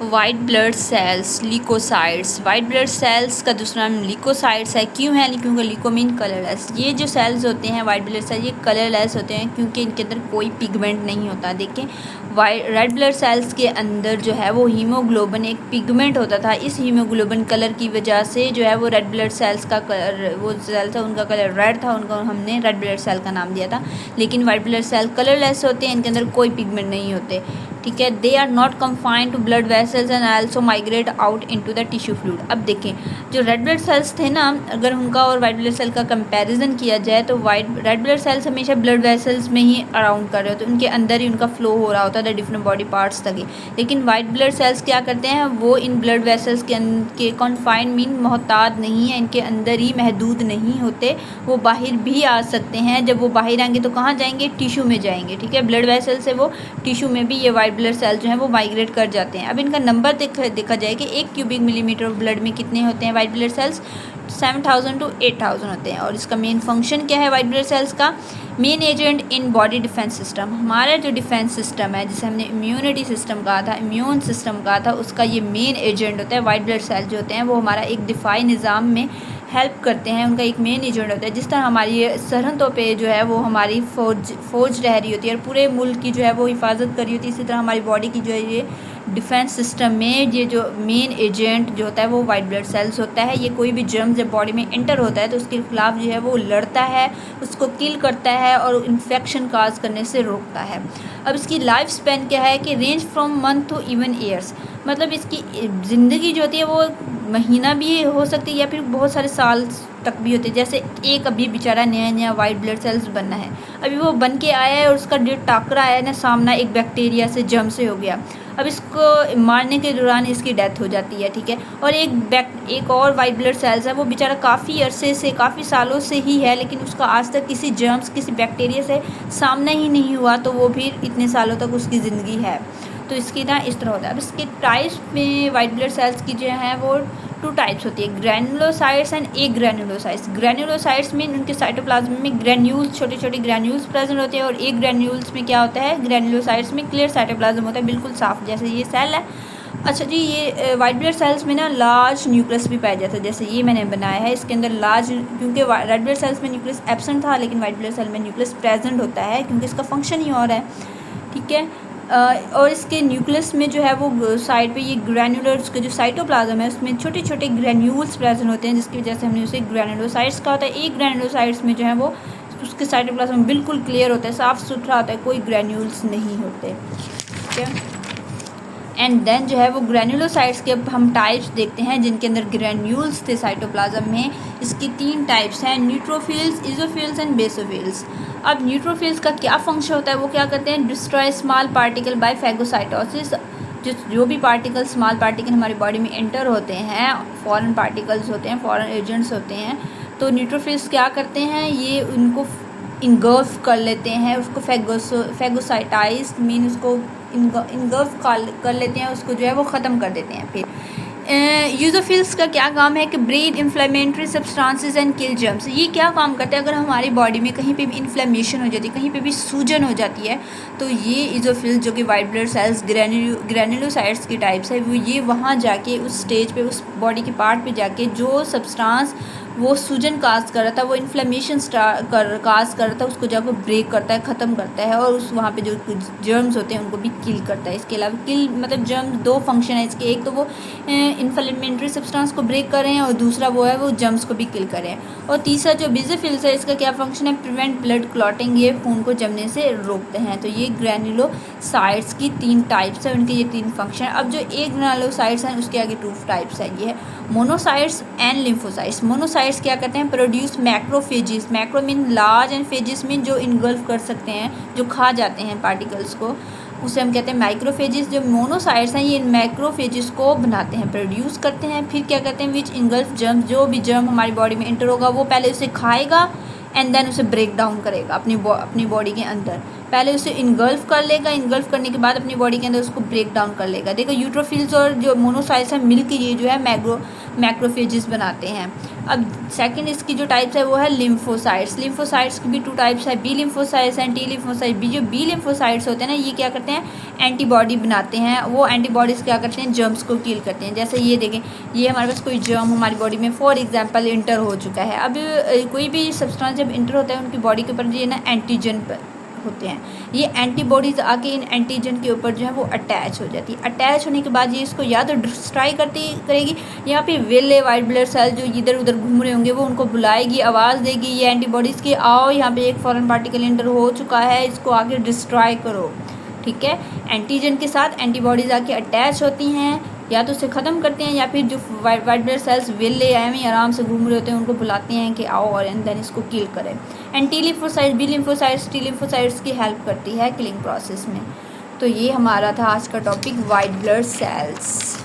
White blood cells leukocytes. White blood cells का दूसरा नाम ल्यूकोसाइट्स है। क्यों है? क्योंकि ल्यूको मीन कलरलेस। ये जो सेल्स होते हैं वाइट ब्लड सेल्स, ये कलरलेस होते हैं क्योंकि इनके अंदर कोई पिगमेंट नहीं होता। देखें, रेड ब्लड सेल्स के अंदर जो है वो हीमोग्लोबिन एक पिगमेंट होता था। इस हीमोग्लोबिन कलर की वजह से जो है वो रेड ब्लड सेल्स का कलर, वो सेल था उनका कलर रेड था, उनको हमने रेड ब्लड सेल का नाम दिया था। लेकिन वाइट ब्लड सेल कलरलेस होते हैं, इनके अंदर कोई पिगमेंट नहीं होते। ठीक है, they are not confined to blood vessels and also migrate out into the tissue fluid. अब देखें, जो रेड ब्लड सेल्स थे ना, अगर उनका और वाइट ब्लड सेल का कंपैरिजन किया जाए तो रेड ब्लड सेल्स हमेशा ब्लड वेसल्स में ही अराउंड कर रहे होते, उनके अंदर ही उनका फ्लो हो रहा होता था डिफरेंट बॉडी पार्ट्स तक ही। लेकिन वाइट ब्लड सेल्स क्या करते हैं, वो इन ब्लड वेसल्स के कॉन्फाइंड मीन मोहताद नहीं है, इनके अंदर ही महदूद नहीं होते, वो बाहर भी आ सकते हैं। जब वो बाहर आएंगे तो कहाँ जाएंगे? टिश्यू में जाएंगे। ठीक है, ब्लड वेसल से वो टिश्यू में भी ये वाइट ब्लड सेल जो है वो माइग्रेट कर जाते हैं। अब इनका नंबर देखा जाए कि 1 क्यूबिक मिलीमीटर ऑफ ब्लड में कितने होते हैं वाइट ब्लड सेल्स? 7000 to 8000 होते हैं। और इसका मेन फंक्शन क्या है वाइट ब्लड सेल्स का? Main agent in body defence system. हमारा जो डिफेंस सिस्टम है, जिसे हमने इम्यूनिटी सिस्टम कहा था, इम्यून सिस्टम कहा था, उसका ये मेन एजेंट होता है। वाइट ब्लड सेल जो होते हैं वो हमारा एक दिफाई निज़ाम में हेल्प करते हैं, उनका एक मेन एजेंट होता है। जिस तरह हमारी सरहदों पे जो है वो हमारी फौज रह रही होती है और पूरे मुल्क की जो है वो हिफाजत कर रही होती है, इसी तरह हमारी बॉडी की जो है ये डिफेंस सिस्टम में ये जो मेन एजेंट जो होता है वो वाइट ब्लड सेल्स होता है। ये कोई भी जर्म जब बॉडी में एंटर होता है तो उसके खिलाफ जो है वो लड़ता है, उसको किल करता है और इन्फेक्शन काज करने से रोकता है। अब इसकी लाइफ स्पैन क्या है कि range from month to even years, मतलब इसकी ज़िंदगी जो होती है वो महीना भी हो सकती है या फिर बहुत सारे साल तक भी होते हैं। जैसे एक अभी बेचारा नया नया वाइट ब्लड सेल्स बनना है, अभी वो बन के आया है और उसका जो टाकरा आया है ना सामना एक बैक्टीरिया से, जर्म से हो गया। अब इसको मारने के दौरान इसकी डेथ हो जाती है। ठीक है, और एक और वाइट ब्लड सेल्स है, वो बेचारा काफ़ी अरसे से, काफ़ी सालों से ही है, लेकिन उसका आज तक किसी जर्म्स, किसी बैक्टीरिया से सामना ही नहीं हुआ, तो वो भी इतने सालों तक उसकी ज़िंदगी है। तो इसकी ना इस तरह होता है। अब इसके टाइप्स में वाइट ब्लड सेल्स की जो है वो 2 टाइप्स होती है, granulocytes and A granulocytes. Granulocytes में उनके साइटोप्लाज्म में ग्रैन्यूल्स, छोटे छोटे ग्रैन्यूल्स प्रेजेंट होते हैं, और ए ग्रैन्यूल्स में क्या होता है? ग्रैनुलोसाइट्स में क्लियर साइटोप्लाज्म होता है, बिल्कुल साफ, जैसे ये सेल है। अच्छा जी, ये वाइट ब्लड सेल्स में ना लार्ज न्यूक्लियस भी पाया जाता है, जैसे ये मैंने बनाया है, इसके अंदर लार्ज, क्योंकि रेड ब्लड सेल्स में न्यूक्लियस एब्सेंट था, लेकिन वाइट ब्लड सेल में न्यूक्लियस प्रेजेंट होता है क्योंकि इसका फंक्शन ही और है। ठीक है, और इसके न्यूक्लियस में जो है वो साइड पे ये ग्रैनुलर्स के जो साइटोप्लाज्म है उसमें छोटे छोटे ग्रैन्यूल्स प्रेजेंट होते हैं, जिसकी वजह से हमने उसे ग्रैनुलोसाइट्स कहा होता है। एक ग्रैनुलोसाइट्स में जो है वो उसके साइटोप्लाज्म बिल्कुल क्लियर होता है, साफ़ सुथरा होता है, कोई ग्रैन्यूल्स नहीं होते। ठीक है, एंड देन जो है वो ग्रैनुलोसाइट्स के हम टाइप्स देखते हैं जिनके अंदर ग्रैन्यूल्स थे साइटोप्लाज्म में। इसकी 3 टाइप्स हैं, न्यूट्रोफिल्स, इज़ोफिल्स एंड बेसोफिल्स। अब न्यूट्रोफिल्स का क्या फंक्शन होता है, वो क्या करते हैं? Destroy small particle by phagocytosis. जो भी पार्टिकल, स्मॉल पार्टिकल हमारी बॉडी में एंटर होते हैं, फॉरेन पार्टिकल्स होते हैं, फॉरेन एजेंट्स होते हैं, तो न्यूट्रोफिल्स क्या करते हैं? ये उनको इंगल्फ कर लेते हैं, उसको फैगोसाइटाइज मीन उसको इंगल्फ कर लेते हैं, उसको जो है वो ख़त्म कर देते हैं। फिर यूज़ोफिल्स का क्या काम है कि break inflammatory substances and kill germs. ये क्या काम करते हैं? अगर हमारी बॉडी में कहीं पे भी इन्फ्लेमेशन हो जाती है, कहीं पे भी सूजन हो जाती है, तो ये यूज़ोफिल्स जो कि वाइट ब्लड सेल्स ग्रैनुलोसाइट्स की टाइप्स है, वो ये वहाँ जाके उस स्टेज पे, उस बॉडी के पार्ट पे जाके जो सब्सटेंस वो सूजन काज कर रहा था, वो इन्फ्लेमेशन काज कर रहा था, उसको जाकर ब्रेक करता है, ख़त्म करता है, और उस वहाँ पे जो जर्म्स होते हैं उनको भी किल करता है। इसके अलावा किल मतलब जर्म्स 2 फंक्शन है इसके, एक तो वो इन्फ्लेमेटरी सब्सटेंस को ब्रेक कर रहे हैं और दूसरा वो है वो जर्म्स को भी किल कर रहे हैं। और तीसरा जो बेसोफिल्स है, इसका क्या फंक्शन है? प्रिवेंट ब्लड क्लॉटिंग, ये खून को जमने से रोकते हैं। तो ये ग्रैनुलोसाइट्स की 3 टाइप्स है, उनके ये 3 फंक्शन। अब जो एक ग्रैनुलोसाइट्स हैं उसके आगे 2 टाइप्स है, ये है मोनोसाइट्स एंड लिम्फोसाइट्स। मोनोसाइट्स क्या करते हैं? Produce macrophages. Macro mean large and phases mean जो इनगल्फ कर सकते हैं, जो खा जाते हैं पार्टिकल्स को, उसे हम कहते हैं माइक्रोफेजेस। जो मोनोसाइट्स हैं ये मैक्रोफेजेस को बनाते हैं, प्रोड्यूस करते हैं, फिर क्या करते हैं? विच इनगल्फ जर्म, जो भी जर्म हमारी बॉडी में एंटर होगा वो पहले उसे खाएगा एंड देन उसे ब्रेक डाउन करेगा अपनी बॉडी के अंदर। पहले उसे इनगल्फ कर लेगा, इनगल्फ करने के बाद अपनी बॉडी के अंदर उसको ब्रेक डाउन कर लेगा। देखो यूट्रोफिल्स और जो मोनोसाइट्स है मिलकर ये जो है मैक्रोफेजेस बनाते हैं। अब सेकंड इसकी जो टाइप्स है वो है लिम्फोसाइट्स। लिम्फोसाइट्स की भी 2 टाइप्स है, B lymphocytes and T lymphocytes. जो बी लिम्फोसाइट्स होते हैं ना, ये क्या करते हैं, एंटीबॉडी बनाते हैं। वो एंटीबॉडीज़ क्या करते हैं, जर्म्स को किल करते हैं। जैसे ये देखें, ये हमारे पास कोई जर्म हमारी बॉडी में फॉर एग्जांपल इंटर हो चुका है। अब कोई भी सब्सटेंस जब इंटर होता है उनकी बॉडी के ऊपर ये ना एंटीजन होते हैं, ये एंटीबॉडीज़ आके इन एंटीजन के ऊपर जो है वो अटैच हो जाती है। अटैच होने के बाद ये इसको या तो डिस्ट्रॉय करेगी, यहाँ पे वेले वाइट ब्लड सेल जो इधर उधर घूम रहे होंगे वो उनको बुलाएगी, आवाज़ देगी ये एंटीबॉडीज़ की, आओ यहाँ पे एक फॉरेन पार्टिकल इंटर हो चुका है, इसको आके डिस्ट्रॉय करो। ठीक है, एंटीजन के साथ एंटीबॉडीज़ आके अटैच होती हैं, या तो उसे ख़त्म करते हैं, या फिर जो वाइट ब्लड सेल्स वेले में आराम से घूम रहे होते हैं उनको बुलाते हैं कि आओ और एंड देन इसको किल करें। And T lymphocytes, B lymphocytes, T lymphocytes की हेल्प करती है किलिंग प्रोसेस में। तो ये हमारा था आज का टॉपिक वाइट ब्लड सेल्स।